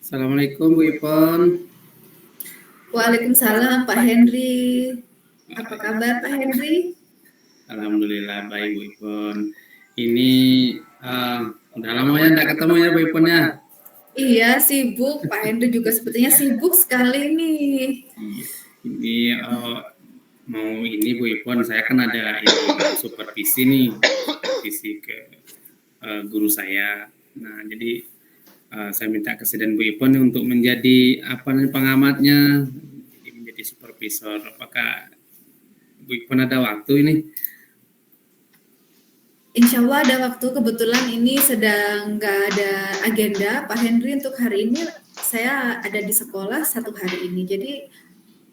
Assalamualaikum Bu Ipon. Waalaikumsalam Pak Henry. Apa kabar Pak Henry? Alhamdulillah baik Bu Ipon. Ini udah lama ya enggak ketemu ya Bu Ipon ya. Iya sibuk, Pak Henry juga sepertinya sibuk sekali nih. Ini mau ini Bu Ipon, saya kan ada supervisi nih, supervisi ke guru saya. Nah jadi saya minta kesediaan Bu Ipon untuk menjadi pengamatnya, jadi menjadi supervisor. Apakah Bu Ipon ada waktu ini? Insya Allah ada waktu, kebetulan ini sedang nggak ada agenda Pak Henry untuk hari ini. Saya ada di sekolah satu hari ini, jadi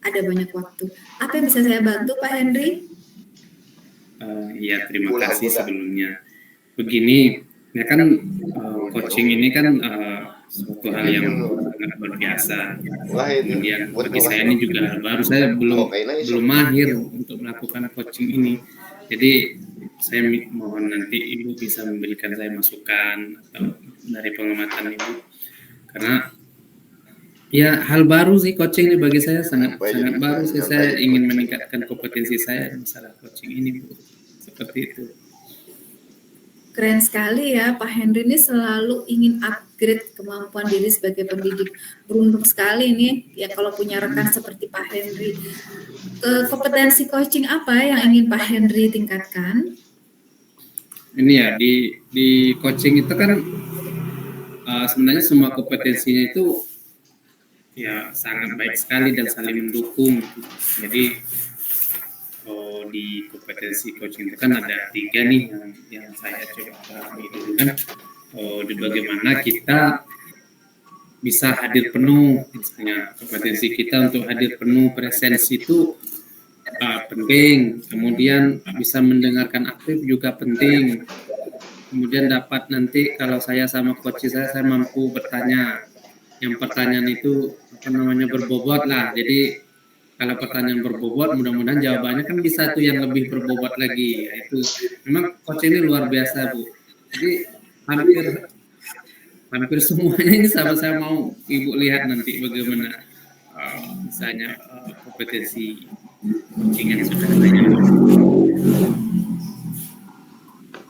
ada banyak waktu. Apa yang bisa saya bantu Pak Henry? Ya terima kasih sebelumnya. Begini, ya kan coaching ini kan suatu hal yang sangat luar biasa. Kemudian bagi saya ini juga baru, saya belum mahir untuk melakukan coaching ini. Jadi saya mohon nanti Ibu bisa memberikan saya masukan atau dari pengamatan Ibu, karena ya hal baru sih coaching ini bagi saya, sangat baru sih. Saya ingin meningkatkan kompetensi saya masalah coaching ini Bu, seperti itu. Keren sekali ya, Pak Henry ini selalu ingin upgrade kemampuan diri sebagai pendidik. Beruntung sekali nih ya kalau punya rekan seperti Pak Henry. Kompetensi coaching apa yang ingin Pak Henry tingkatkan? Ini ya di coaching itu kan sebenarnya semua kompetensinya itu ya sangat baik sekali dan saling mendukung. Jadi di kompetensi coaching itu kan ada 3 nih yang saya coba pahami dulu kan. Di bagaimana kita bisa hadir penuh, misalnya kompetensi kita untuk hadir penuh, presensi itu penting. Kemudian bisa mendengarkan aktif juga penting. Kemudian dapat nanti kalau saya sama coach saya mampu bertanya. Yang pertanyaan itu berbobot lah. Jadi kalau pertanyaan berbobot, mudah-mudahan jawabannya kan bisa tuh yang lebih berbobot lagi. Itu memang coach ini luar biasa Bu. Jadi hampir semuanya ini sama-sama mau Ibu lihat nanti bagaimana misalnya kompetensi coaching yang sudah saya.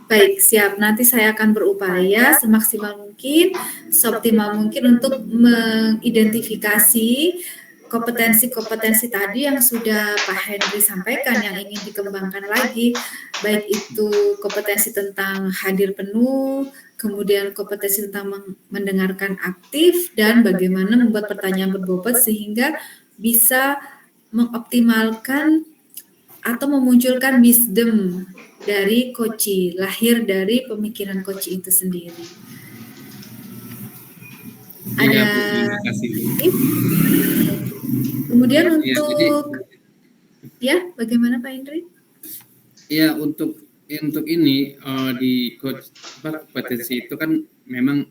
Baik, siap. Nanti saya akan berupaya semaksimal mungkin, seoptimal mungkin untuk mengidentifikasi kompetensi-kompetensi tadi yang sudah Pak Henry sampaikan yang ingin dikembangkan lagi, baik itu kompetensi tentang hadir penuh, kemudian kompetensi tentang mendengarkan aktif, dan bagaimana membuat pertanyaan berbobot sehingga bisa mengoptimalkan atau memunculkan wisdom dari coach, lahir dari pemikiran coach itu sendiri. Ada kemudian untuk ya bagaimana Pak Hendri? Ya untuk ini di coach kompetensi itu kan memang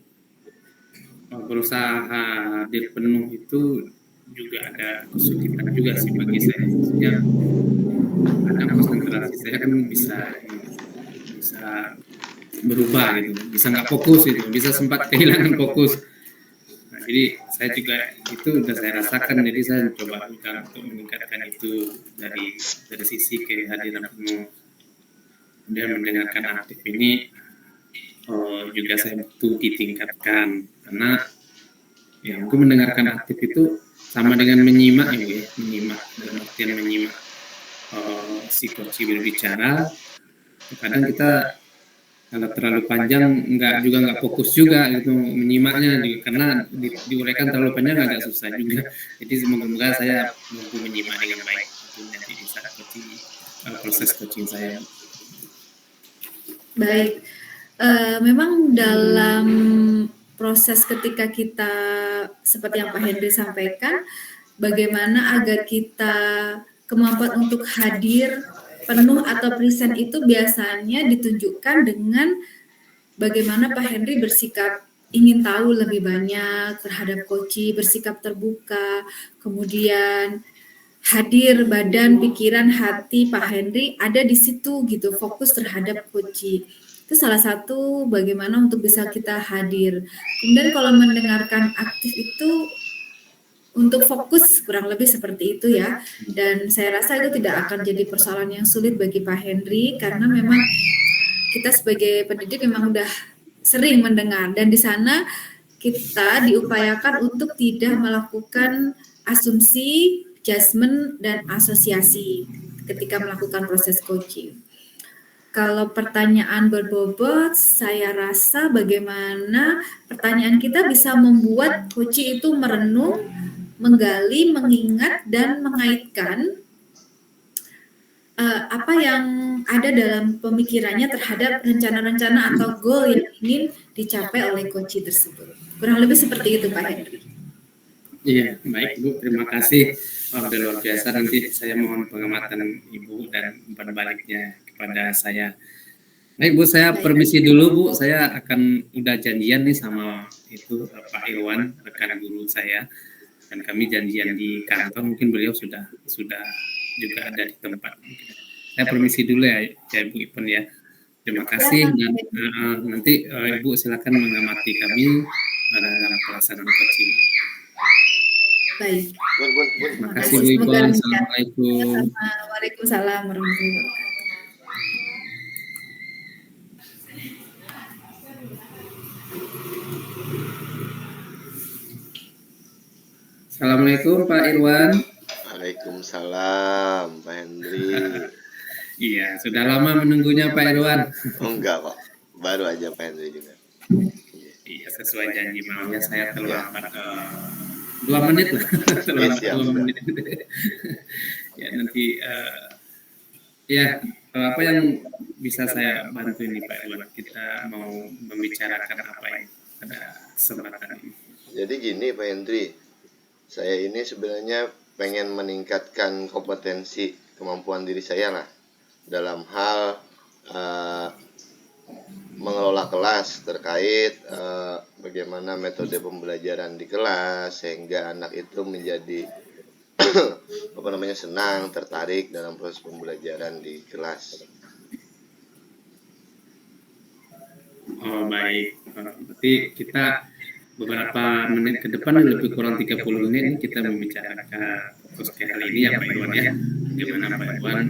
berusaha hadir penuh itu juga ada kesulitan juga sih bagi saya. Ya, kadang konsentrasi saya kan bisa berubah gitu, bisa nggak fokus gitu, bisa sempat kehilangan fokus. Nah, jadi saya juga itu udah saya rasakan, jadi saya coba untuk meningkatkan itu dari sisi kehadiran penuh. Kemudian mendengarkan aktif ini juga saya butuh ditingkatkan, karena ya mungkin mendengarkan aktif itu sama dengan menyimak ya, menyimak dalam artian menyimak si coach berbicara. Kadang kita kalau terlalu panjang nggak fokus juga gitu menyimaknya, karena diuraikan terlalu panjang agak susah juga. Jadi semoga saya mampu menyimak dengan baik nanti di saat proses coaching saya. Baik, memang dalam proses ketika kita seperti yang Pak Henry sampaikan, bagaimana agar kita kemampuan untuk hadir penuh atau present itu biasanya ditunjukkan dengan bagaimana Pak Henry bersikap ingin tahu lebih banyak terhadap coach, bersikap terbuka, kemudian hadir badan, pikiran, hati Pak Henry ada di situ gitu, fokus terhadap coach. Itu salah satu bagaimana untuk bisa kita hadir. Kemudian kalau mendengarkan aktif itu untuk fokus kurang lebih seperti itu ya. Dan saya rasa itu tidak akan jadi persoalan yang sulit bagi Pak Henry karena memang kita sebagai pendidik memang udah sering mendengar dan di sana kita diupayakan untuk tidak melakukan asumsi, judgement, dan asosiasi ketika melakukan proses coaching. Kalau pertanyaan berbobot, saya rasa bagaimana pertanyaan kita bisa membuat coach itu merenung, menggali, mengingat, dan mengaitkan apa yang ada dalam pemikirannya terhadap rencana-rencana atau goal yang ingin dicapai oleh coach tersebut. Kurang lebih seperti itu, Pak Henry. Iya, baik Bu, terima kasih. Udah luar biasa. Nanti saya mohon pengamatan Ibu dan umpan baliknya kepada saya. Baik Bu, saya permisi dulu Bu. Saya akan udah janjian nih sama itu Pak Irwan, rekan guru saya. Dan kami janjian di kantor. Mungkin beliau sudah juga ada di tempat. Saya permisi dulu ya Bu Ipon ya. Terima kasih dan nanti Ibu silakan mengamati kami dalam pelaksanaan coaching. Baik. Terima kasih Bu Ipon. Assalamualaikum. Waalaikumsalam warahmatullahi wabarakatuh. Assalamualaikum Pak Irwan. Waalaikumsalam Pak Henry. Iya, sudah lama menunggunya Pak Irwan. Oh enggak kok, baru aja Pak Henry juga. Iya, sesuai janji malamnya saya terlambat 2 menit lah. Terlambat 2 menit. Ya nanti ya apa yang bisa saya bantu ini Pak Irwan? Kita mau membicarakan apa ini pada kesempatan ini. Jadi gini Pak Henry, saya ini sebenarnya pengen meningkatkan kompetensi kemampuan diri saya lah dalam hal mengelola kelas terkait bagaimana metode pembelajaran di kelas sehingga anak itu menjadi senang, tertarik dalam proses pembelajaran di kelas. Oh baik, berarti kita beberapa menit ke depan lebih kurang 30 menit ini kita membicarakan fokus kali ini ya Pak Irwan ya. Bagaimana Pak Irwan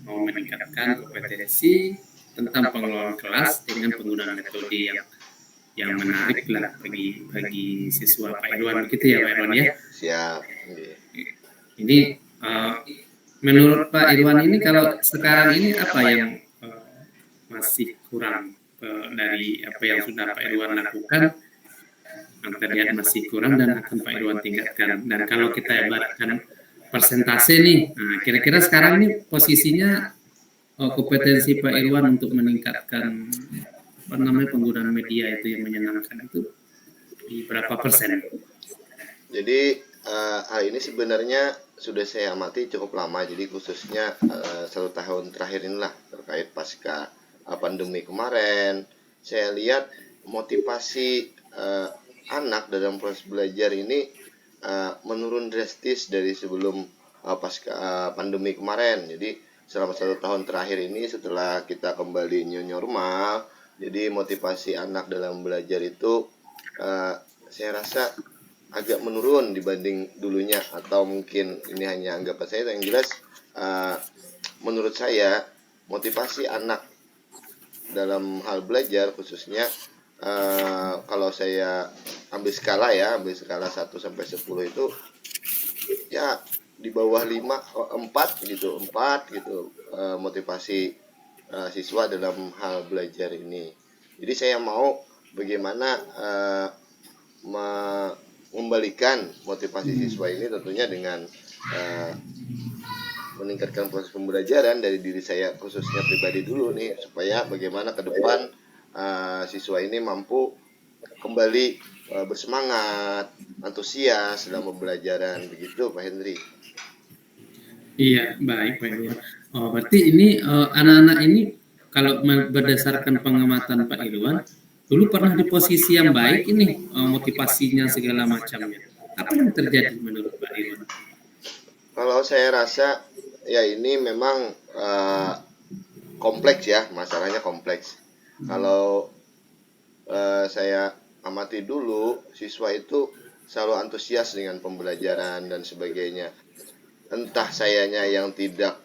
mau meningkatkan kompetensi tentang pengelolaan kelas dengan penggunaan metode yang menarik lah bagi siswa Pak Irwan begitu ya Pak Irwan ya. Siap. Ini menurut Pak Irwan ini kalau sekarang ini apa yang masih kurang dari apa yang sudah Pak Irwan lakukan? Terlihat masih kurang dan akan Pak Irwan tingkatkan. Dan kalau kita ibaratkan persentase nih, nah kira-kira sekarang ini posisinya kompetensi Pak Irwan untuk meningkatkan penggunaan media itu yang menyenangkan itu di berapa persen? Jadi hal ini sebenarnya sudah saya amati cukup lama. Jadi khususnya 1 tahun terakhir inilah terkait pasca pandemi kemarin, saya lihat motivasi anak dalam proses belajar ini menurun drastis dari sebelum pasca pandemi kemarin. Jadi selama 1 tahun terakhir ini setelah kita kembali new normal, jadi motivasi anak dalam belajar itu saya rasa agak menurun dibanding dulunya, atau mungkin ini hanya anggapan saya. Yang jelas menurut saya motivasi anak dalam hal belajar khususnya kalau saya ambil skala 1 sampai 10 itu ya di bawah 4 gitu motivasi siswa dalam hal belajar ini. Jadi saya mau bagaimana membalikan motivasi siswa ini tentunya dengan meningkatkan proses pembelajaran dari diri saya khususnya pribadi dulu nih, supaya bagaimana ke depan siswa ini mampu kembali bersemangat, antusias dalam pembelajaran, begitu Pak Henry. Iya, baik Pak Irwan. Oh, berarti ini anak-anak ini kalau berdasarkan pengamatan Pak Irwan, dulu pernah di posisi yang baik ini motivasinya segala macamnya. Apa yang terjadi menurut Pak Irwan? Kalau saya rasa ya ini memang kompleks ya, masalahnya kompleks. Kalau saya amati dulu, siswa itu selalu antusias dengan pembelajaran dan sebagainya. Entah sayanya yang tidak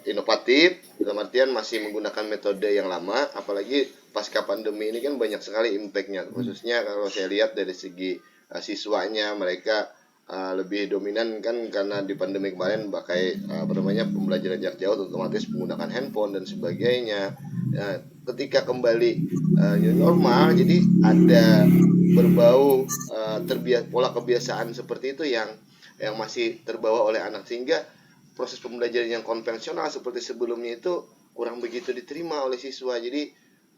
inovatif, dalam artian masih menggunakan metode yang lama, apalagi pasca pandemi ini kan banyak sekali impact-nya, khususnya kalau saya lihat dari segi siswanya, mereka lebih dominan kan karena di pandemi kemarin pakai apa namanya, pembelajaran jarak jauh, otomatis menggunakan handphone dan sebagainya. Nah, ketika kembali new normal, jadi ada berbau pola kebiasaan seperti itu yang masih terbawa oleh anak, sehingga proses pembelajaran yang konvensional seperti sebelumnya itu kurang begitu diterima oleh siswa. Jadi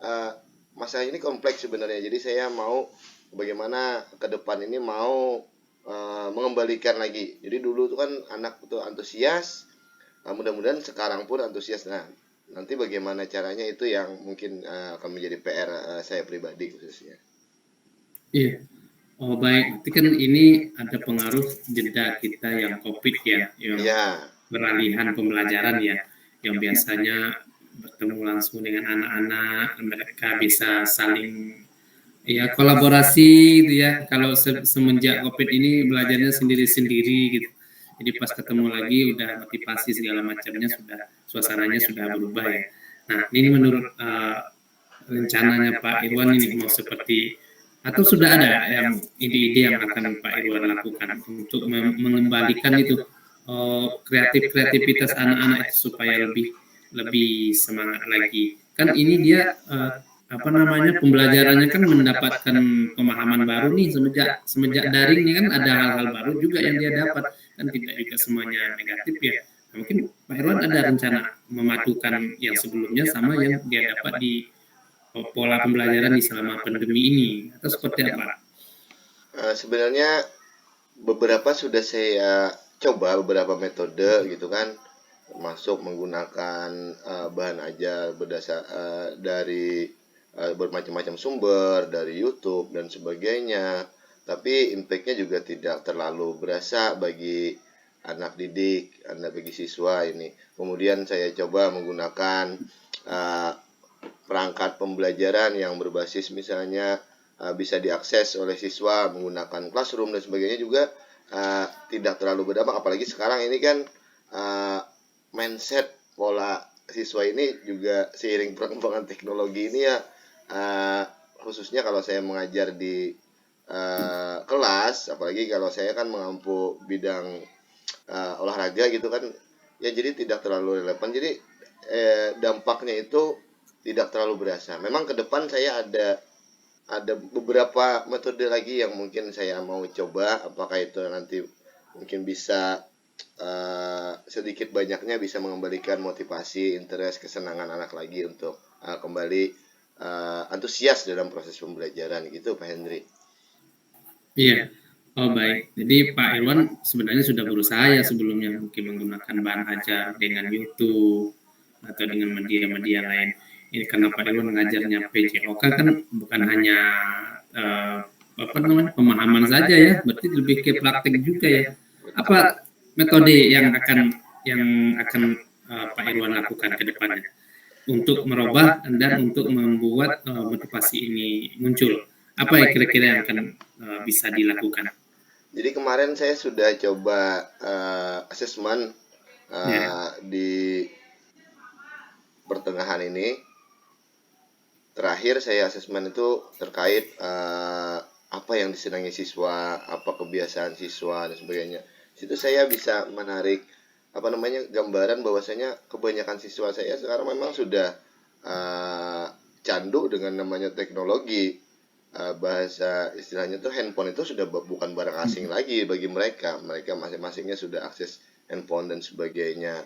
uh, masalah ini kompleks sebenarnya. Jadi saya mau bagaimana ke depan ini mau mengembalikan lagi. Jadi dulu tuh kan anak itu antusias, mudah-mudahan sekarang pun antusias. Nah, nanti bagaimana caranya itu yang mungkin akan menjadi PR saya pribadi khususnya. Iya. Oh baik, berarti kan ini ada pengaruh jeda kita yang COVID ya, yang Ya, beralihan pembelajaran ya, yang biasanya bertemu langsung dengan anak-anak, mereka bisa saling ya kolaborasi gitu ya. Kalau semenjak COVID ini belajarnya sendiri-sendiri gitu. Jadi pas ketemu lagi udah motivasi segala macamnya sudah suasananya sudah berubah ya. Nah ini menurut rencananya Pak Irwan ini mau seperti atau sudah ada yang ide-ide yang akan Pak Irwan lakukan untuk mengembalikan itu kreativitas anak-anak itu supaya lebih lebih semangat lagi. Kan ini dia apa namanya pembelajarannya kan mendapatkan pemahaman baru nih semenjak semenjak daring ini kan ada hal-hal baru juga yang dia dapat kan tidak juga semuanya negatif ya. Nah, mungkin Pak Irwan ada rencana memadukan yang sebelumnya sama yang dia dapat di pola pembelajaran di selama pandemi ini atau seperti apa? sebenarnya beberapa sudah saya coba beberapa metode gitu kan, termasuk menggunakan bahan ajar berdasar dari bermacam-macam sumber dari YouTube dan sebagainya. Tapi impactnya juga tidak terlalu berasa bagi anak didik, bagi siswa ini. Kemudian saya coba menggunakan uh, perangkat pembelajaran yang berbasis misalnya bisa diakses oleh siswa menggunakan classroom dan sebagainya juga tidak terlalu berdampak, apalagi sekarang ini kan uh, mindset pola siswa ini juga seiring perkembangan teknologi ini ya, khususnya kalau saya mengajar di kelas, apalagi kalau saya kan mengampu bidang olahraga gitu kan, ya jadi tidak terlalu relevan, jadi dampaknya itu tidak terlalu berasa. Memang ke depan saya ada beberapa metode lagi yang mungkin saya mau coba, apakah itu nanti mungkin bisa sedikit banyaknya bisa mengembalikan motivasi, interest, kesenangan anak lagi untuk kembali antusias dalam proses pembelajaran gitu, Pak Hendri. Iya. Oh baik. Jadi Pak Irwan sebenarnya sudah berusaha ya sebelumnya mungkin menggunakan bahan ajar dengan YouTube atau dengan media-media lain. Ini karena Pak Irwan mengajarnya PJOK kan bukan hanya apa namanya pemahaman saja ya, berarti lebih ke praktek juga ya. Apa metode yang akan Pak Irwan lakukan ke depannya untuk merubah dan untuk membuat motivasi ini muncul? Apa yang kira-kira yang akan bisa dilakukan? Jadi kemarin saya sudah coba asesmen di pertengahan ini. Terakhir saya asesmen itu terkait apa yang disenangi siswa, apa kebiasaan siswa dan sebagainya. Situ saya bisa menarik apa namanya gambaran bahwasanya kebanyakan siswa saya sekarang memang sudah candu dengan namanya teknologi. Bahasa istilahnya tuh handphone itu sudah bukan barang asing lagi bagi mereka. Mereka masing-masingnya sudah akses handphone dan sebagainya.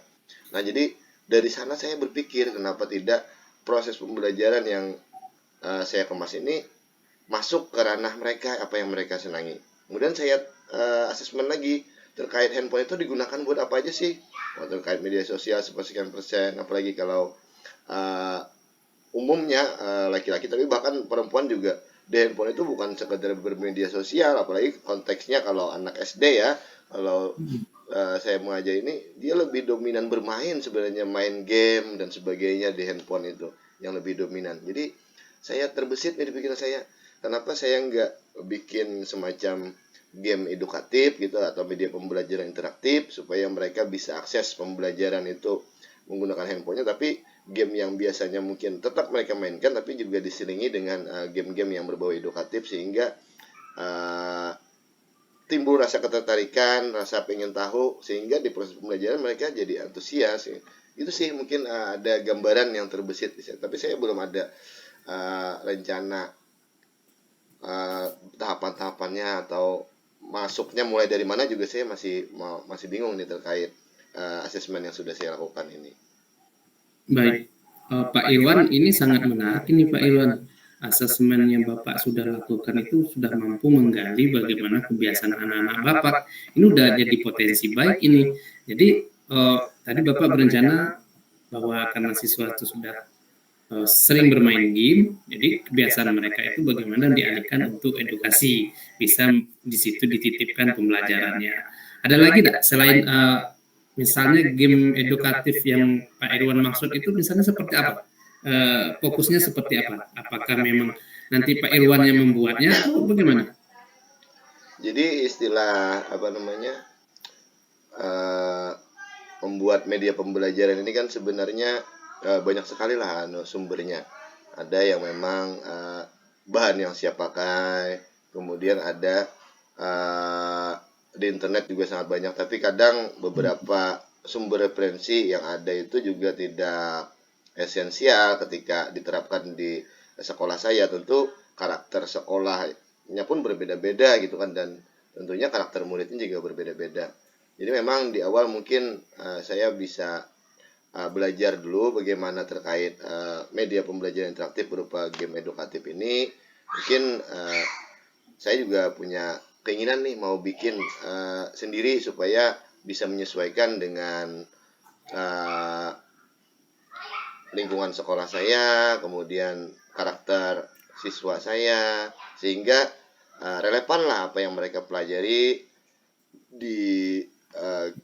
Nah, jadi dari sana saya berpikir kenapa tidak proses pembelajaran yang saya kemas ini masuk ke ranah mereka, apa yang mereka senangi. Kemudian saya asesmen lagi terkait handphone itu digunakan buat apa aja sih? Terkait media sosial sepersekian persen, apalagi kalau umumnya laki-laki, tapi bahkan perempuan juga di handphone itu bukan sekedar bermedia sosial, apalagi konteksnya kalau anak SD ya, kalau saya mengajar ini dia lebih dominan bermain sebenarnya, main game dan sebagainya di handphone itu. yang lebih dominan. Jadi saya terbesit nih di pikiran saya, kenapa saya nggak bikin semacam game edukatif gitu atau media pembelajaran interaktif supaya mereka bisa akses pembelajaran itu menggunakan handphonenya, tapi game yang biasanya mungkin tetap mereka mainkan tapi juga diselingi dengan game-game yang berbau edukatif, sehingga timbul rasa ketertarikan, rasa pengen tahu, sehingga di proses pembelajaran mereka jadi antusias. Itu sih mungkin ada gambaran yang terbesit di saya, tapi saya belum ada rencana tahapan-tahapannya atau masuknya mulai dari mana juga saya masih bingung nih terkait asesmen yang sudah saya lakukan ini. Baik, Pak Irwan, ini sangat menarik ini Pak Irwan. Asesmen yang Bapak sudah lakukan itu sudah mampu menggali bagaimana kebiasaan anak-anak Bapak. Ini udah jadi potensi baik ini. Jadi tadi Bapak berencana bahwa karena siswa itu sudah sering bermain game, jadi kebiasaan mereka itu bagaimana dialihkan untuk edukasi, bisa di situ dititipkan pembelajarannya. Ada lagi tidak selain misalnya game edukatif yang Pak Irwan maksud itu misalnya seperti apa? Fokusnya seperti apa? Apakah memang nanti Pak Irwan yang membuatnya atau bagaimana? Jadi istilah membuat media pembelajaran ini kan sebenarnya banyak sekali lah sumbernya. Ada yang memang bahan yang siap pakai, kemudian ada di internet juga sangat banyak, tapi kadang beberapa sumber referensi yang ada itu juga tidak esensial ketika diterapkan di sekolah saya. Tentu karakter sekolahnya pun berbeda-beda gitu kan, dan tentunya karakter muridnya juga berbeda-beda. Jadi memang di awal mungkin saya bisa belajar dulu bagaimana terkait media pembelajaran interaktif berupa game edukatif ini. Mungkin saya juga punya keinginan nih mau bikin sendiri supaya bisa menyesuaikan dengan lingkungan sekolah saya, kemudian karakter siswa saya, sehingga relevan lah apa yang mereka pelajari di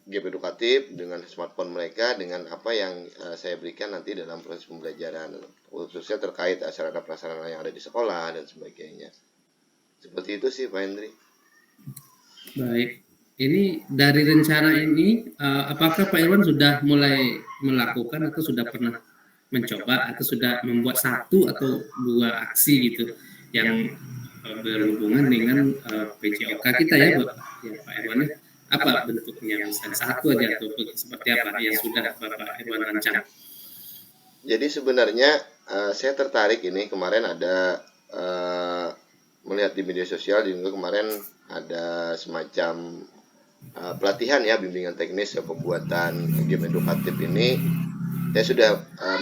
game edukatif dengan smartphone mereka dengan apa yang saya berikan nanti dalam proses pembelajaran, khususnya terkait sarana prasarana yang ada di sekolah dan sebagainya. Seperti itu sih Pak Hendri. Baik, ini dari rencana ini apakah Pak Irwan sudah mulai melakukan atau sudah pernah mencoba atau sudah membuat satu atau dua aksi gitu yang berhubungan dengan PJOK kita ya Pak Irwan? Apa bentuknya, misalnya satu aja atau seperti apa yang sudah Bapak Irwan rancang? Jadi sebenarnya saya tertarik ini, kemarin ada melihat di media sosial juga kemarin ada semacam pelatihan ya, bimbingan teknis pembuatan game edukatif ini. Saya sudah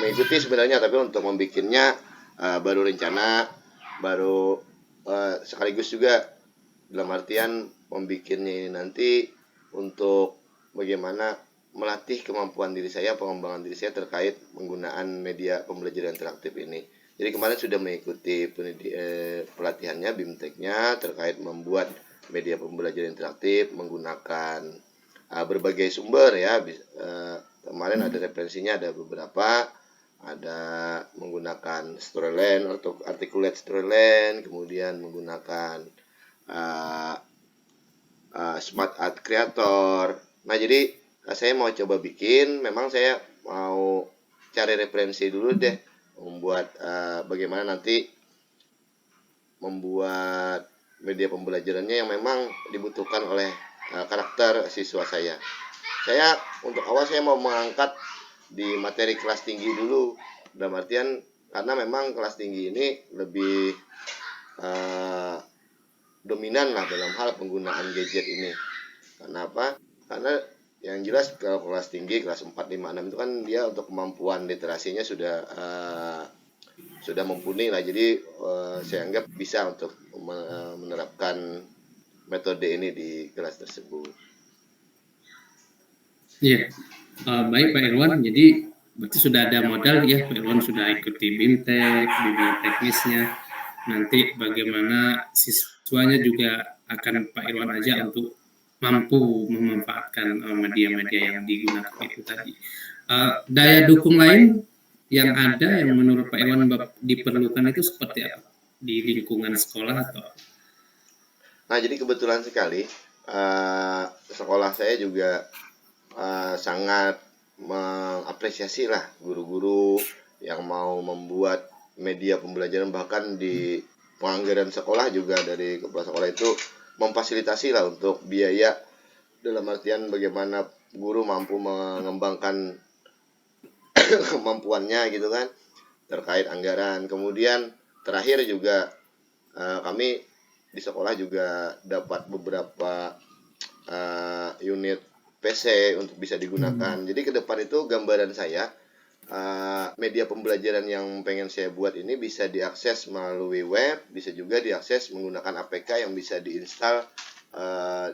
mengikuti sebenarnya, tapi untuk membikinnya baru rencana, baru sekaligus juga dalam artian membikinnya ini nanti untuk bagaimana melatih kemampuan diri saya, pengembangan diri saya terkait penggunaan media pembelajaran interaktif ini. Jadi kemarin sudah mengikuti pelatihannya, BIMTEK-nya terkait membuat media pembelajaran interaktif menggunakan berbagai sumber ya. Kemarin ada referensinya, ada beberapa, ada menggunakan Storyland atau Articulate Storyland, kemudian menggunakan Smart Art Creator. Nah jadi saya mau coba bikin, memang saya mau cari referensi dulu deh, membuat bagaimana nanti membuat media pembelajarannya yang memang dibutuhkan oleh karakter siswa saya. Saya untuk awal saya mau mengangkat di materi kelas tinggi dulu, dalam artian karena memang kelas tinggi ini lebih dominan lah dalam hal penggunaan gadget ini. Kenapa? Karena yang jelas kalau kelas tinggi, kelas 4, 5, 6 itu kan dia untuk kemampuan literasinya sudah mumpuni lah. Jadi saya anggap bisa untuk menerapkan metode ini di kelas tersebut. Iya, baik Pak Irwan. Jadi berarti sudah ada modal ya, Pak Irwan sudah ikuti BIMTEK, bimbingan teknisnya. Nanti bagaimana siswanya juga akan Pak Irwan aja untuk mampu memanfaatkan media-media yang digunakan itu tadi. Daya dukung lain yang ada yang menurut Pak Irwan diperlukan itu seperti apa di lingkungan sekolah atau? Nah, jadi kebetulan sekali sekolah saya juga sangat mengapresiasi lah guru-guru yang mau membuat media pembelajaran, bahkan di penganggaran sekolah juga dari kepala sekolah itu memfasilitasi lah untuk biaya, dalam artian bagaimana guru mampu mengembangkan kemampuannya gitu kan, terkait anggaran. Kemudian terakhir juga kami di sekolah juga dapat beberapa unit PC untuk bisa digunakan. Jadi ke depan itu gambaran saya, media pembelajaran yang pengen saya buat ini bisa diakses melalui web, bisa juga diakses menggunakan APK yang bisa diinstal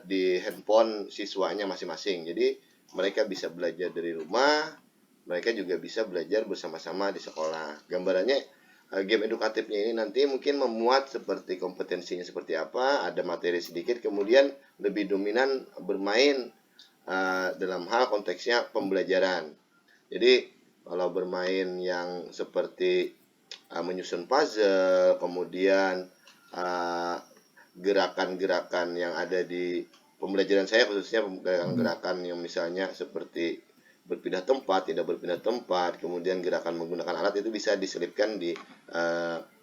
di handphone siswanya masing-masing. Jadi mereka bisa belajar dari rumah, mereka juga bisa belajar bersama-sama di sekolah. Gambarannya game edukatifnya ini nanti mungkin memuat seperti kompetensinya seperti apa, ada materi sedikit, kemudian lebih dominan bermain dalam hal konteksnya pembelajaran. Jadi kalau bermain yang seperti menyusun puzzle, kemudian gerakan-gerakan yang ada di pembelajaran saya, khususnya gerakan-gerakan yang misalnya seperti berpindah tempat, tidak berpindah tempat, kemudian gerakan menggunakan alat, itu bisa diselipkan di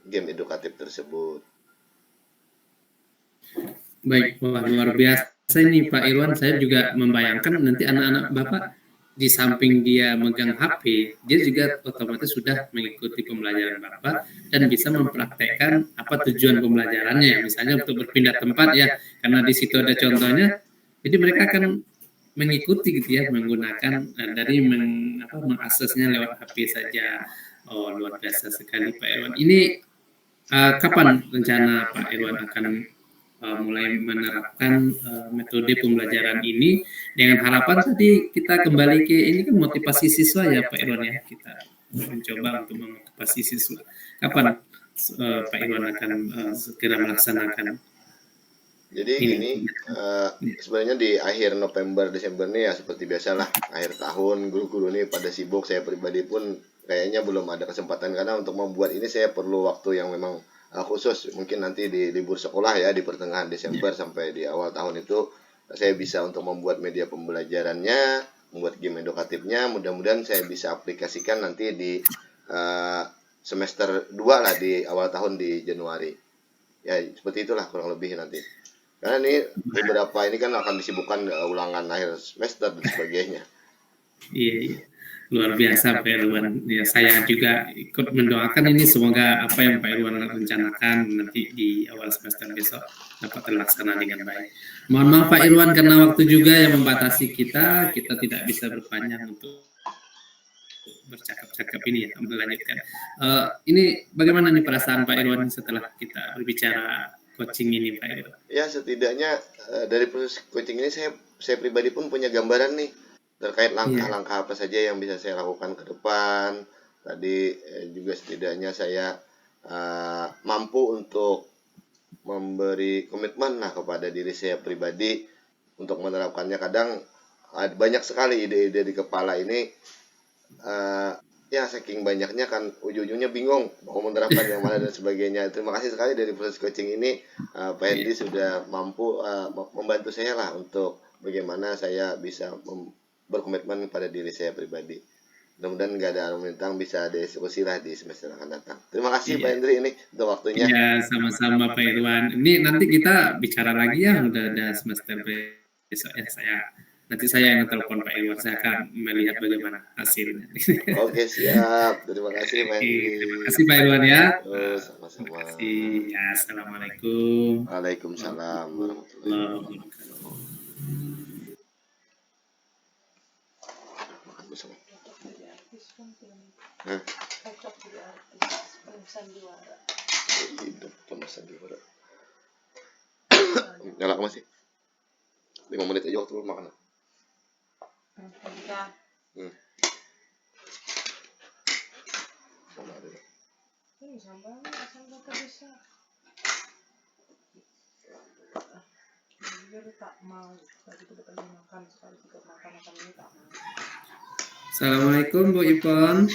game edukatif tersebut. Baik, wah, luar biasa ini Pak Irwan. Saya juga membayangkan nanti anak-anak Bapak di samping dia megang HP, dia juga otomatis sudah mengikuti pembelajaran Bapak dan bisa mempraktekkan apa tujuan pembelajarannya. Misalnya untuk berpindah tempat ya, karena di situ ada contohnya, jadi mereka akan mengikuti gitu ya, menggunakan dari mengaksesnya lewat HP saja. Oh, luar biasa sekali Pak Irwan. Ini kapan rencana Pak Irwan akan mulai menerapkan metode pembelajaran ini, dengan harapan tadi kita kembali ke ini kan motivasi siswa ya Pak Irwan ya, kita mencoba untuk memotivasi siswa. Kapan Pak Irwan akan segera melaksanakan? Jadi gini, sebenarnya di akhir November Desember nih ya seperti biasalah, akhir tahun guru-guru ini pada sibuk. Saya pribadi pun kayaknya belum ada kesempatan, karena untuk membuat ini saya perlu waktu yang memang khusus. Mungkin nanti di libur sekolah ya, di pertengahan Desember sampai di awal tahun itu saya bisa untuk membuat media pembelajarannya, membuat game edukatifnya. Mudah-mudahan saya bisa aplikasikan nanti di semester 2 lah, di awal tahun di Januari. Ya seperti itulah kurang lebih nanti. Karena ini beberapa ini kan akan disibukkan ulangan akhir semester dan sebagainya. Iya. Luar biasa Pak Irwan. Ya, saya juga ikut mendoakan ini, semoga apa yang Pak Irwan rencanakan nanti di awal semester besok dapat terlaksana dengan baik. Mohon maaf Pak Irwan karena waktu juga yang membatasi kita tidak bisa berpanjang untuk bercakap-cakap ini ya, melanjutkan. Ini bagaimana nih perasaan Pak Irwan setelah kita berbicara coaching ini Pak Irwan? Ya setidaknya dari proses coaching ini saya pribadi pun punya gambaran nih terkait langkah-langkah apa saja yang bisa saya lakukan ke depan. Tadi juga setidaknya saya mampu untuk memberi komitmen lah kepada diri saya pribadi untuk menerapkannya. Kadang banyak sekali ide-ide di kepala ini, ya saking banyaknya kan ujung-ujungnya bingung mau menerapkan yang mana dan sebagainya. Terima kasih sekali dari proses coaching ini, Pak Hendy sudah mampu membantu saya lah untuk bagaimana saya bisa berkomitmen pada diri saya pribadi. Mudah-mudahan nggak ada tentang bisa diskusi lah di semester akan datang. Terima kasih Pak Hendry ini untuk waktunya. Ya, sama-sama Pak Irwan. Ini nanti kita bicara lagi ya, udah ada semester besok ya. Nanti saya yang telepon Pak Irwan, saya akan melihat bagaimana hasilnya. Oke, siap. Terima kasih Pak Hendry. Terima kasih Pak Irwan ya. Sama-sama. Terima kasih. Ya, assalamualaikum. Waalaikumsalam warahmatullahi wabarakatuh. Hidup sandiwara. Nyala masih 5 menit aja waktu lu makan. Assalamualaikum Bu Ipon.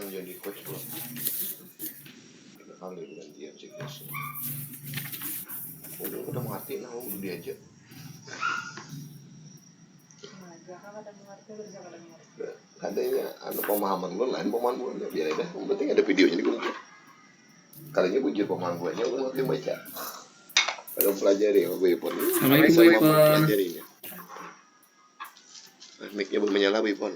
jadi coach belum? 3 kali gantian sih coachnya. Udah mengerti nah udah diajak. Adanya pemahaman gue lain pemahaman gue biar aja. Yang penting ada videonya di gue. Kalinya bujur pemahaman gue nya gue ngerti baca. Kalau pelajari sama Bu Ipon. Assalamualaikum Bu Ipon. Mic-nya belum menyala Bu Ipon.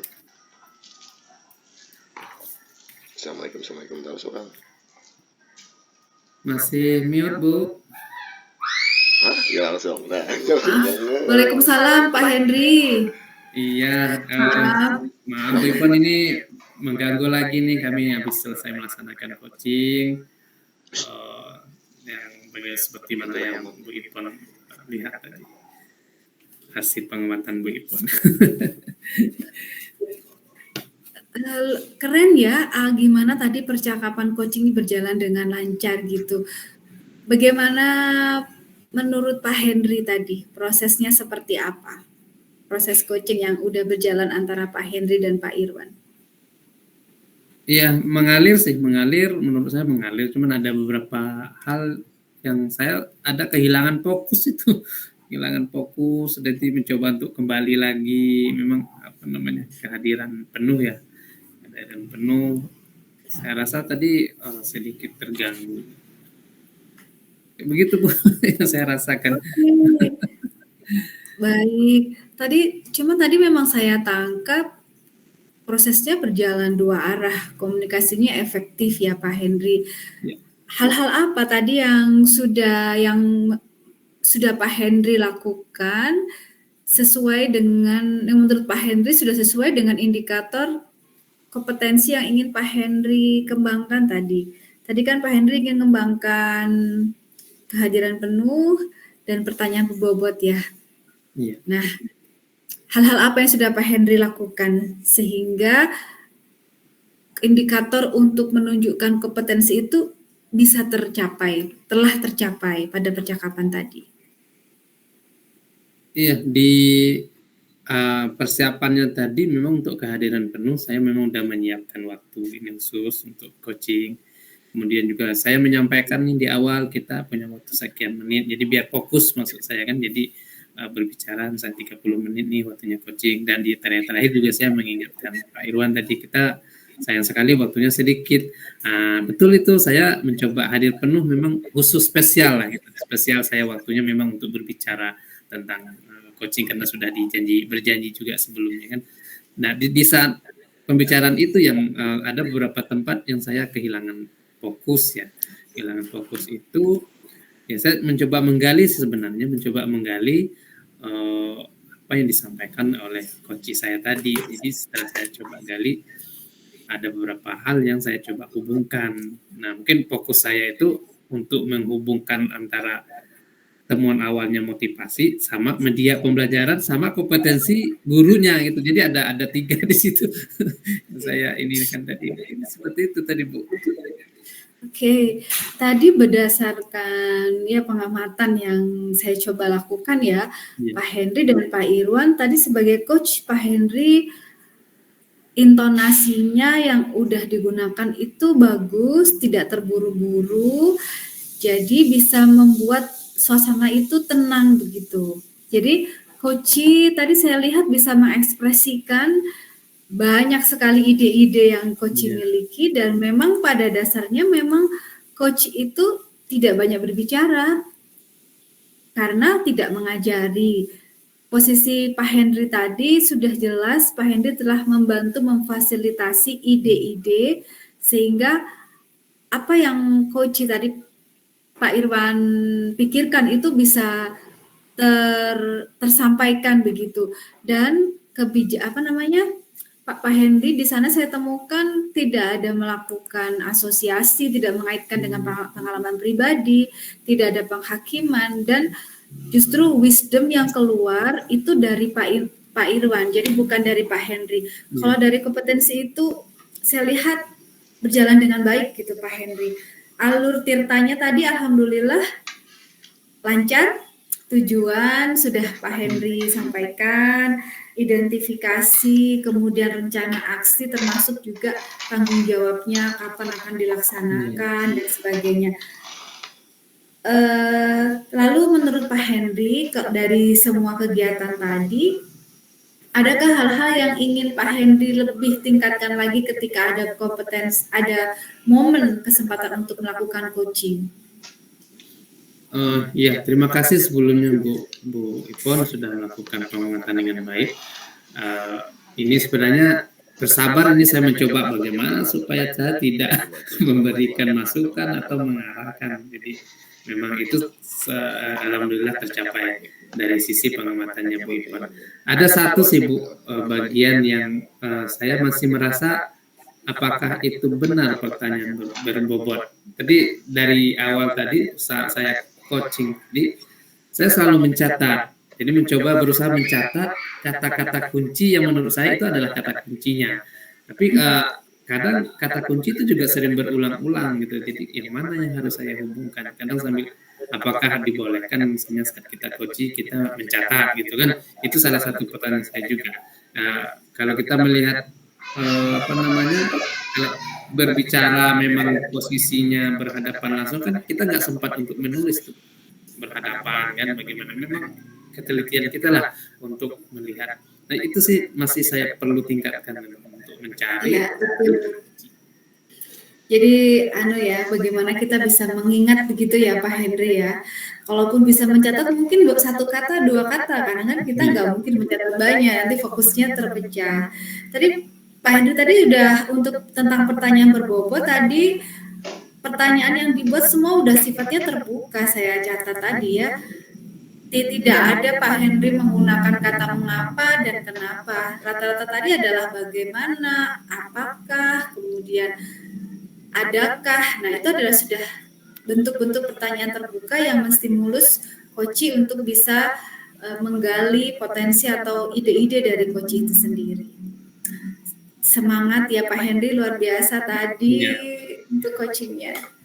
Assalamualaikum tahu seorang. Masih mute Bu. Hah? Ya langsung. Nah, Waalaikumsalam Pak Henry. Iya, maaf Bu Ipon ini mengganggu lagi nih, kami habis selesai melaksanakan coaching yang seperti mana yang Bu Ipon lihat tadi, hasil pengamatan Bu Ipon. Keren ya, gimana tadi percakapan coaching berjalan dengan lancar gitu. Bagaimana menurut Pak Henry tadi, prosesnya seperti apa? Proses coaching yang udah berjalan antara Pak Henry dan Pak Irwan. Iya, mengalir, menurut saya mengalir, cuman ada beberapa hal yang saya ada kehilangan fokus itu. Kehilangan fokus, jadi mencoba untuk kembali lagi, memang kehadiran penuh ya. Kehadiran penuh, saya rasa tadi sedikit terganggu. Begitu Bu, yang saya rasakan. Baik, tadi memang saya tangkap prosesnya berjalan 2 arah, komunikasinya efektif ya Pak Henry. Ya. Hal-hal apa tadi yang sudah Pak Henry lakukan sesuai dengan yang menurut Pak Henry sudah sesuai dengan indikator kompetensi yang ingin Pak Henry kembangkan tadi. Tadi kan Pak Henry ingin mengembangkan kehadiran penuh dan pertanyaan berbobot ya. Iya. Nah, hal-hal apa yang sudah Pak Henry lakukan sehingga indikator untuk menunjukkan kompetensi itu bisa telah tercapai pada percakapan tadi? Iya, di persiapannya tadi memang untuk kehadiran penuh saya memang sudah menyiapkan waktu ini khusus untuk coaching. Kemudian juga saya menyampaikan nih di awal kita punya waktu sekian menit, jadi biar fokus maksud saya kan, jadi berbicara misalnya 30 menit nih waktunya coaching, dan di terakhir juga saya mengingatkan Pak Irwan tadi kita sayang sekali waktunya sedikit. Betul itu, saya mencoba hadir penuh memang khusus spesial lah gitu. Spesial saya waktunya memang untuk berbicara tentang coaching karena sudah berjanji juga sebelumnya kan. Nah di saat pembicaraan itu yang ada beberapa tempat yang saya kehilangan fokus ya. Kehilangan fokus itu ya saya mencoba menggali apa yang disampaikan oleh coach saya tadi. Jadi setelah saya coba gali, ada beberapa hal yang saya coba hubungkan. Nah, mungkin fokus saya itu untuk menghubungkan antara temuan awalnya motivasi sama media pembelajaran sama kompetensi gurunya gitu. Jadi ada 3 di situ. Saya ini kan tadi seperti itu tadi Bu. Oke, tadi berdasarkan ya pengamatan yang saya coba lakukan ya, Pak Henry dan Pak Irwan tadi sebagai coach, Pak Henry intonasinya yang udah digunakan itu bagus, tidak terburu-buru, jadi bisa membuat suasana itu tenang begitu. Jadi coach tadi saya lihat bisa mengekspresikan banyak sekali ide-ide yang coach miliki, dan memang pada dasarnya memang coach itu tidak banyak berbicara karena tidak mengajari. Posisi Pak Henry tadi sudah jelas, Pak Henry telah membantu memfasilitasi ide-ide sehingga apa yang coach tadi Pak Irwan pikirkan itu bisa tersampaikan begitu. Dan Pak Henry di sana saya temukan tidak ada melakukan asosiasi, tidak mengaitkan dengan pengalaman pribadi, tidak ada penghakiman, dan justru wisdom yang keluar itu dari Pak Irwan, jadi bukan dari Pak Henry. Kalau dari kompetensi itu saya lihat berjalan dengan baik gitu Pak Henry. Alur tirtanya tadi alhamdulillah lancar, tujuan sudah Pak Henry sampaikan, identifikasi, kemudian rencana aksi termasuk juga tanggung jawabnya kapan akan dilaksanakan dan sebagainya. Lalu menurut Pak Henry dari semua kegiatan tadi, adakah hal-hal yang ingin Pak Henry lebih tingkatkan lagi ketika ada kompetensi, ada momen kesempatan untuk melakukan coaching? Ya, terima kasih sebelumnya Bu Ipon sudah melakukan pengamatan dengan baik. Ini sebenarnya bersabar, ini saya mencoba bagaimana supaya saya tidak memberikan masukan atau mengarahkan. Jadi memang itu alhamdulillah tercapai dari sisi pengamatannya Bu Ipon. Ada satu sih Bu, bagian yang saya masih merasa apakah itu benar pertanyaan berbobot. Tadi dari awal tadi saat saya coaching tadi, saya selalu mencatat. Jadi mencoba berusaha mencatat kata-kata kunci yang menurut saya itu adalah kata kuncinya. Tapi kadang kata kunci itu juga sering berulang-ulang gitu. Jadi yang mana yang harus saya hubungkan? Kadang sambil apakah dibolehkan misalnya saat kita coaching kita mencatat gitu kan? Itu salah satu pertanyaan saya juga. Kalau kita melihat berbicara memang posisinya berhadapan langsung kan kita nggak sempat untuk menulis tuh berhadapan kan, bagaimana memang ketelitian kita lah untuk melihat. Nah itu sih masih saya perlu tingkatkan untuk mencari. Ya, betul. Jadi bagaimana kita bisa mengingat begitu ya Pak Henry ya. Kalaupun bisa mencatat mungkin satu kata, dua kata, karena kan kita nggak mungkin mencatat banyak, nanti fokusnya terpecah. Tadi Pak Henry tadi udah untuk tentang pertanyaan berbobot tadi, pertanyaan yang dibuat semua udah sifatnya terbuka, saya catat tadi ya. Tidak ada Pak Henry menggunakan kata mengapa dan kenapa. Rata-rata tadi adalah bagaimana, apakah, kemudian adakah. Nah, itu adalah sudah bentuk-bentuk pertanyaan terbuka yang menstimulus coach untuk bisa menggali potensi atau ide-ide dari coach itu sendiri. Semangat ya Pak Henry, luar biasa tadi untuk coachingnya.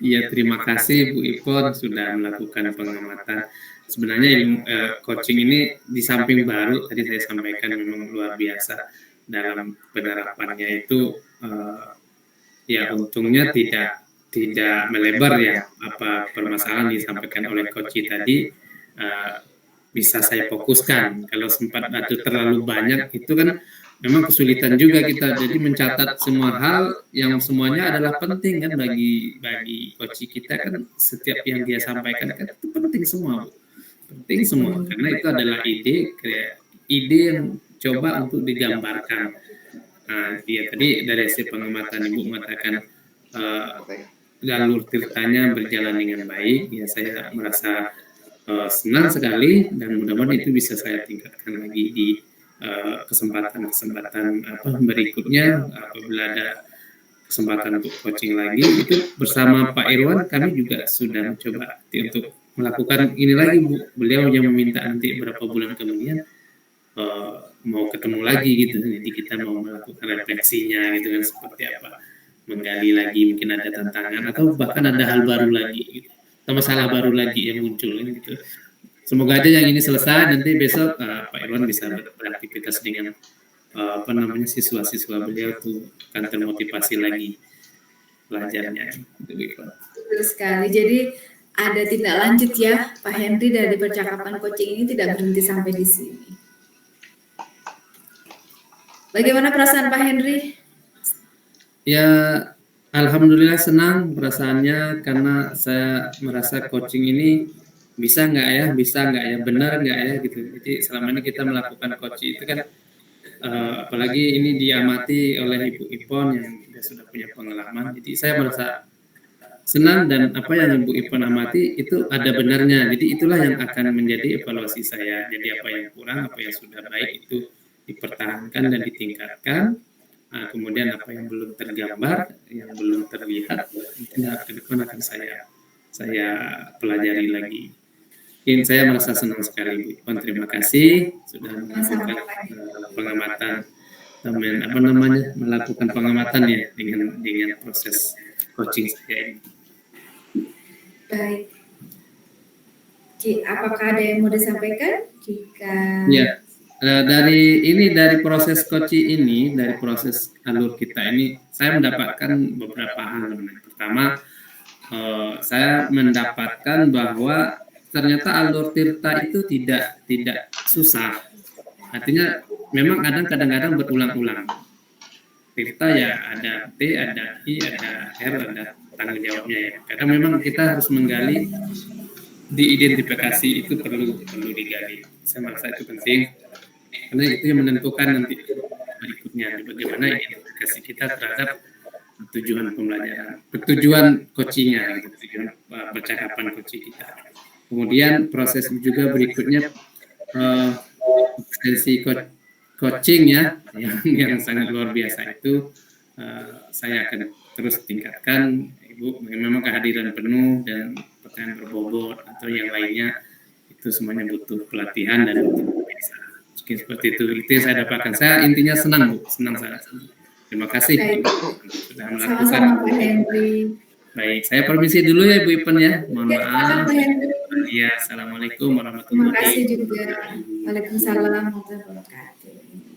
Iya, terima kasih Bu Ipon sudah melakukan pengamatan. Sebenarnya coaching ini di samping baru tadi saya sampaikan memang luar biasa dalam penerapannya itu. Ya untungnya tidak melebar ya apa permasalahan disampaikan oleh coach tadi bisa saya fokuskan. Kalau sempat atau terlalu banyak itu kan memang kesulitan juga kita, jadi mencatat semua hal yang semuanya adalah penting kan bagi coach kita kan, setiap yang dia sampaikan kan itu penting semua karena itu adalah ide yang coba untuk digambarkan. Iya tadi dari hasil pengamatan Ibu mengatakan jalur ceritanya berjalan dengan baik, ya saya merasa senang sekali dan mudah-mudahan itu bisa saya tingkatkan lagi di kesempatan berikutnya apabila ada kesempatan untuk coaching lagi. Itu bersama Pak Irwan kami juga sudah mencoba untuk melakukan ini lagi Bu. Beliau yang meminta nanti beberapa bulan kemudian mau ketemu lagi gitu, jadi kita mau melakukan refleksinya gitu kan, seperti apa, menggali lagi mungkin ada tantangan atau bahkan ada hal baru lagi gitu, atau masalah baru lagi yang muncul gitu. Semoga aja yang ini selesai, nanti besok Pak Irwan bisa beraktivitas dengan siswa-siswa beliau tuh akan termotivasi lagi belajarnya. Betul sekali. Jadi ada tindak lanjut ya Pak Henry dari percakapan coaching ini, tidak berhenti sampai di sini. Bagaimana perasaan Pak Henry? Ya, alhamdulillah senang perasaannya karena saya merasa coaching ini bisa nggak ya, benar nggak ya gitu. Jadi selama ini kita melakukan coaching itu kan apalagi ini diamati oleh Ibu Ipon yang sudah punya pengalaman. Jadi saya merasa senang dan apa yang Ibu Ipon amati itu ada benarnya. Jadi itulah yang akan menjadi evaluasi saya. Jadi apa yang kurang, apa yang sudah baik itu dipertahankan dan ditingkatkan. Kemudian apa yang belum tergambar, yang belum terlihat, mungkin ke depan akan saya pelajari lagi. Mungkin saya merasa senang sekali, Bu Ipon. Terima kasih sudah melakukan pengamatan, melakukan pengamatan ya dengan proses coaching saya ini. Baik. Apakah ada yang mau disampaikan? Jika Ya, dari proses coaching ini, dari proses alur kita ini, saya mendapatkan beberapa hal. Pertama, saya mendapatkan bahwa ternyata alur tirta itu tidak susah. Artinya memang kadang-kadang berulang-ulang. Tirta ya ada T, ada I, ada R, ada tanggung jawabnya ya. Kadang memang kita harus menggali, diidentifikasi itu perlu digali. Saya merasa itu penting karena itu yang menentukan nanti berikutnya bagaimana identifikasi kita terhadap tujuan pembelajaran, tujuan coachingnya, tujuan percakapan coaching kita. Kemudian proses juga berikutnya sesi coaching ya yang sangat luar biasa itu saya akan terus tingkatkan. Ibu, memang kehadiran penuh dan pertanyaan berbobot atau yang lainnya itu semuanya butuh pelatihan dan butuh bisa. Mungkin seperti itu yang saya dapatkan. Saya intinya senang Bu, senang sangat senang. Terima kasih sudah melakukan. Sama-sama Pak Henry. Baik, saya permisi dulu ya Bu Ipen ya. Mohon Ya, maaf. Pak Henry. Iya, assalamualaikum warahmatullahi Terima kasih juga. Waalaikumsalam warahmatullahi wabarakatuh.